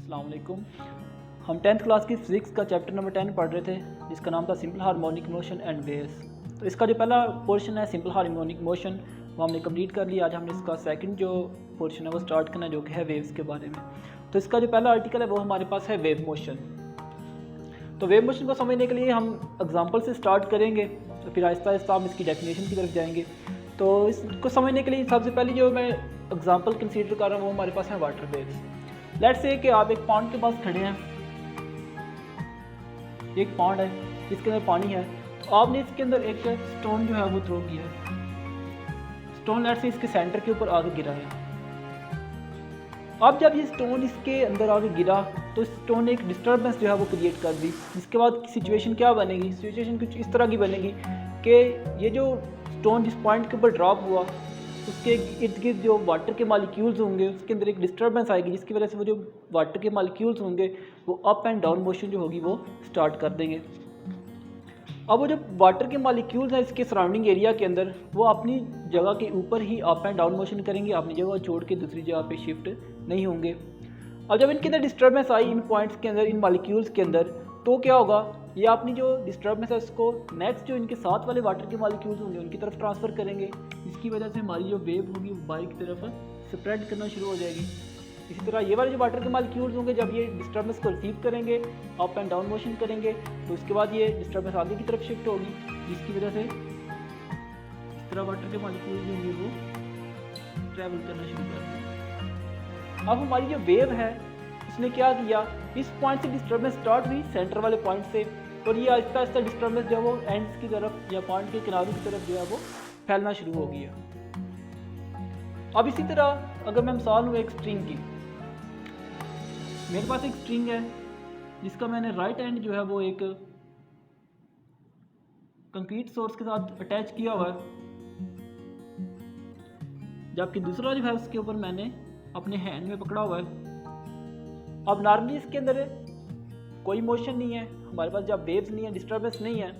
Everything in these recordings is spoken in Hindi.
अस्सलाम वालेकुम। हम 10th क्लास की फ़िज़िक्स का चैप्टर नंबर 10 पढ़ रहे थे जिसका नाम था simple harmonic motion and waves. तो इसका जो पहला पोर्शन है सिंपल हार्मोनिक मोशन वो हमने कंप्लीट कर लिया। आज हमने इसका सेकंड जो पोर्शन है वो स्टार्ट करना है जो कि है वेव्स के बारे में। तो इसका जो पहला आर्टिकल है वो हमारे पास है वेव मोशन। तो वेव मोशन को समझने के लिए हम एग्जाम्पल से स्टार्ट करेंगे, तो फिर आहिस्ता आहिस्ता हम इसकी डेफिनेशन की तरफ जाएंगे। तो इसको समझने के लिए सबसे पहले जो मैं एग्जांपल कंसीडर कर रहा हूँ वो हमारे पास है वाटर वेव्स। लेट्स से कि आप एक पॉन्ड के पास खड़े हैं, एक पॉन्ड है जिसके अंदर पानी है, तो आपने इसके अंदर एक स्टोन जो है वो थ्रो किया है। स्टोन लेट्स से इसके सेंटर के ऊपर आगे गिरा है। अब जब ये स्टोन इसके अंदर आगे गिरा तो स्टोन ने एक डिस्टर्बेंस जो है वो क्रिएट कर दी। जिसके बाद सिचुएशन क्या बनेगी, सिचुएशन कुछ इस तरह की बनेगी कि ये जो स्टोन जिस पॉइंट के ऊपर ड्रॉप हुआ उसके इर्द गिर्द जो वाटर के मालिक्यूल्स होंगे उसके अंदर एक डिस्टर्बेंस आएगी, जिसकी वजह से वो जो वाटर के मालिक्यूल्स होंगे वो अप एंड डाउन मोशन जो होगी वो स्टार्ट कर देंगे। अब वो जो वाटर के मालिक्यूल्स हैं इसके सराउंडिंग एरिया के अंदर वो अपनी जगह के ऊपर ही अप एंड डाउन मोशन करेंगे, अपनी जगह छोड़ के दूसरी जगह पे शिफ्ट नहीं होंगे। अब जब इनके अंदर डिस्टर्बेंस आई इन पॉइंट्स के अंदर, इन मालिक्यूल्स के अंदर, तो क्या होगा, ये अपनी जो डिस्टर्बेंस है उसको नेक्स्ट जो इनके साथ वाले वाटर के मालिक्यूल्स होंगे उनकी तरफ ट्रांसफ़र करेंगे। इसकी वजह से हमारी जो वेव होगी वो बाहर की तरफ स्प्रेड करना शुरू हो जाएगी। इसी तरह ये वाले जो वाटर के मालिक्यूल्स होंगे जब ये डिस्टर्बेंस को रिसीव करेंगे, अप एंड डाउन मोशन करेंगे, तो उसके बाद ये डिस्टर्बेंस आगे की तरफ शिफ्ट होगी, जिसकी वजह से इस तरह वाटर के मालिक्यूल्स होंगे वो ट्रैवल करना शुरू कर देंगे। अब हमारी जो वेव है उसने क्या किया, इस पॉइंट से डिस्टर्बेंस स्टार्ट हुई सेंटर वाले पॉइंट से, और ये आहिस्ता आहिस्ता डिस्टर्बेंस जो है वो एंड्स की तरफ या पॉइंट के किनारों की तरफ जो है वो फैलना शुरू हो गया। अब इसी तरह अगर मैं मिसाल लूँ एक स्ट्रिंग की, मेरे पास एक स्ट्रिंग है जिसका मैंने राइट एंड जो है वो एक कंक्रीट सोर्स के साथ अटैच किया हुआ है, जबकि दूसरा जो है उसके ऊपर मैंने अपने हैंड में पकड़ा हुआ है। अब नॉर्मली इसके अंदर कोई मोशन नहीं है, हमारे पास जब वेव्स नहीं है, डिस्टर्बेंस नहीं है,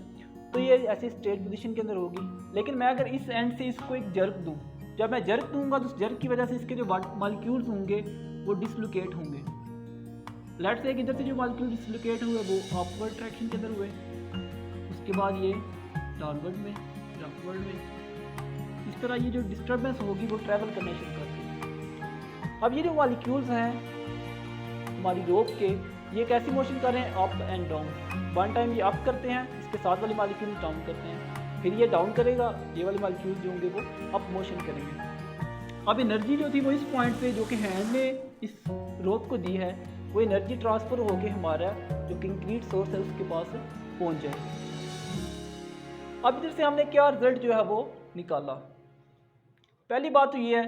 तो ये ऐसी स्ट्रेट पोजीशन के अंदर होगी। लेकिन मैं अगर इस एंड से इसको एक जर्क दूं, जब मैं जर्क दूंगा तो उस जर्क की वजह से इसके जो मालिक्यूल्स होंगे वो डिसलोकेट होंगे। लेट्स से इधर से जो मालिक्यूल डिसलोकेट हुए वो अपवर्ड डायरेक्शन के अंदर हुए, उसके बाद ये डाउनवर्ड में, अपवर्ड में, इस तरह ये जो डिस्टर्बेंस होगी वो ट्रैवल करना शुरू कर देगी। अब ये जो मालिक्यूल्स हैं हमारी रोप के, ये कैसी मोशन कर रहे हैं, up and down. One time ये अप करते हैं, इसके साथ वाले मालिक्यूल डाउन करते हैं, फिर ये डाउन करेगा, ये वाले मालिक्यूल जो होंगे वो अप मोशन करेंगे। अब एनर्जी जो थी वो इस पॉइंट पे जो कि हैंड ने इस रोप को दी है वो एनर्जी ट्रांसफ़र होके हमारा जो कंक्रीट सोर्स है उसके पास पहुंच जाएगी। अब इधर से हमने क्या रिजल्ट जो है वो निकाला। पहली बात तो ये है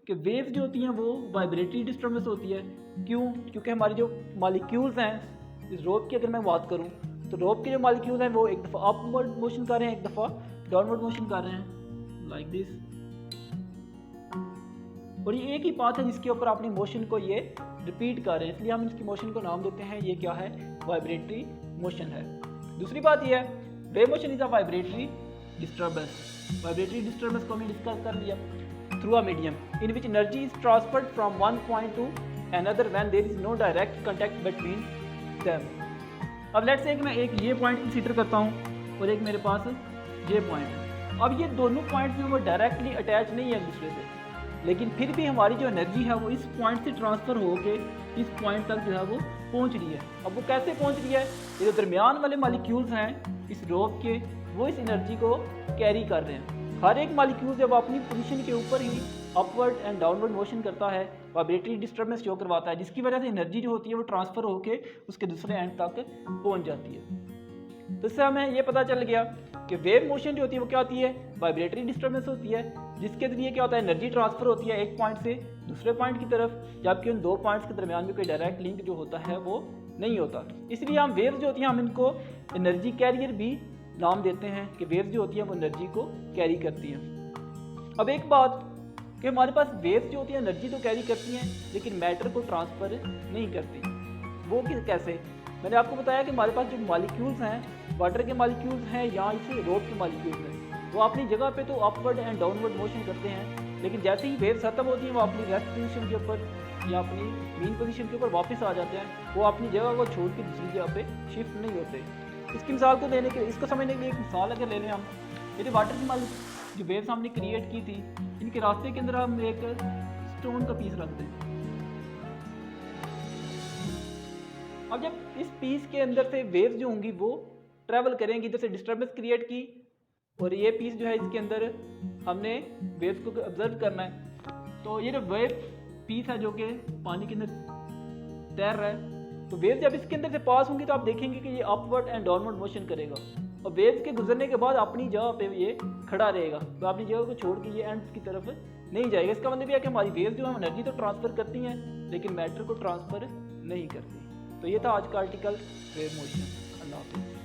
कि वेव्स जो होती हैं वो वाइब्रेटरी डिस्टर्बेंस होती है। क्यों? क्योंकि हमारी जो मालिक्यूल्स हैं इस रोप की अगर मैं बात करूं तो रोप के जो मालिक्यूल्स हैं वो एक दफ़ा अपवर्ड मोशन कर रहे हैं, एक दफ़ा डाउनवर्ड मोशन कर रहे हैं, लाइक दिस। और ये एक ही पाथ है जिसके ऊपर अपनी मोशन को ये रिपीट कर रहे हैं, इसलिए हम इसकी मोशन को नाम देते हैं, ये क्या है, वाइब्रेटरी मोशन है। दूसरी बात ये है wave motion is a vibratory disturbance. Vibratory disturbance को हमने डिस्कस कर लिया through a medium in which energy is transferred from one point to another when there is no direct contact between them। अब लेट्स से कि मैं एक ये पॉइंट कंसीडर करता हूँ और एक मेरे पास ये पॉइंट है। अब ये दोनों पॉइंट्स में वो डायरेक्टली अटैच नहीं है एक दूसरे से, लेकिन फिर भी हमारी जो एनर्जी है वो इस पॉइंट से ट्रांसफ़र होके इस पॉइंट तक जो है वो पहुँच रही है। अब वो कैसे पहुँच रही है, ये जो दरमियान वाले मालिक्यूल्स हैं इस रोप के वो इस एनर्जी को कैरी कर रहे हैं। हर एक मालिक्यूल जब अपनी पोजीशन के ऊपर ही अपवर्ड एंड डाउनवर्ड मोशन करता है वाइब्रेटरी डिस्टर्बेंस शो करवाता है, जिसकी वजह से एनर्जी जो होती है वो ट्रांसफ़र होके उसके दूसरे एंड तक पहुंच जाती है। तो इससे हमें ये पता चल गया कि वेव मोशन जो होती है वो क्या होती है, वाइब्रेटरी डिस्टर्बेंस होती है, जिसके जरिए क्या होता है, एनर्जी ट्रांसफ़र होती है एक पॉइंट से दूसरे पॉइंट की तरफ, जबकि उन दो पॉइंट्स के दरमियान में कोई डायरेक्ट लिंक जो होता है वो नहीं होता। इसलिए हम वेव्स जो होती हैं हम इनको एनर्जी कैरियर भी नाम देते हैं कि वेव्स जो होती हैं वो एनर्जी को कैरी करती हैं। अब एक बात कि हमारे पास वेव्स जो होती हैं एनर्जी तो कैरी करती हैं लेकिन मैटर को ट्रांसफ़र नहीं करती। वो कैसे? मैंने आपको बताया कि हमारे पास जो मालिक्यूल्स हैं, वाटर के मालिक्यूल्स हैं या इसे रोप के मालिक्यूल्स हैं, वो अपनी जगह पे तो अपवर्ड एंड डाउनवर्ड मोशन करते हैं, लेकिन जैसे ही वेव्स खत्म होती हैं वो अपनी रेस्ट पोजीशन के ऊपर या अपनी मीन पोजीशन के ऊपर वापस आ जाते हैं, वो अपनी जगह को छोड़ के दूसरी जगह पे शिफ्ट नहीं होते। इसकी मिसाल को देने के इसको समझने के लिए एक मिसाल अगर ले लें हम, ये वाटर की माल जो वेव्स हमने क्रिएट की थी, इनके रास्ते के अंदर हम एक स्टोन का पीस रख दें। अब जब इस पीस के अंदर से वेव्स जो होंगी वो ट्रैवल करेंगी, इधर से डिस्टर्बेंस क्रिएट की और ये पीस जो है इसके अंदर हमने वेव्स को ऑब्जर्व करना है। तो ये जो वेव पीस है जो कि पानी के अंदर तैर रहा है, तो वेव जब इसके अंदर से पास होंगी तो आप देखेंगे कि ये अपवर्ड एंड डाउनवर्ड मोशन करेगा और वेव्स के गुजरने के बाद अपनी जगह पे ये खड़ा रहेगा, तो अपनी जगह को छोड़ के ये एंड्स की तरफ नहीं जाएगा। इसका मतलब यह है कि हमारी वेव्स जो है एनर्जी तो ट्रांसफ़र करती हैं लेकिन मैटर को ट्रांसफ़र नहीं करती। तो ये था आज का आर्टिकल वेव मोशन। अल्लाह हाफ़िज़।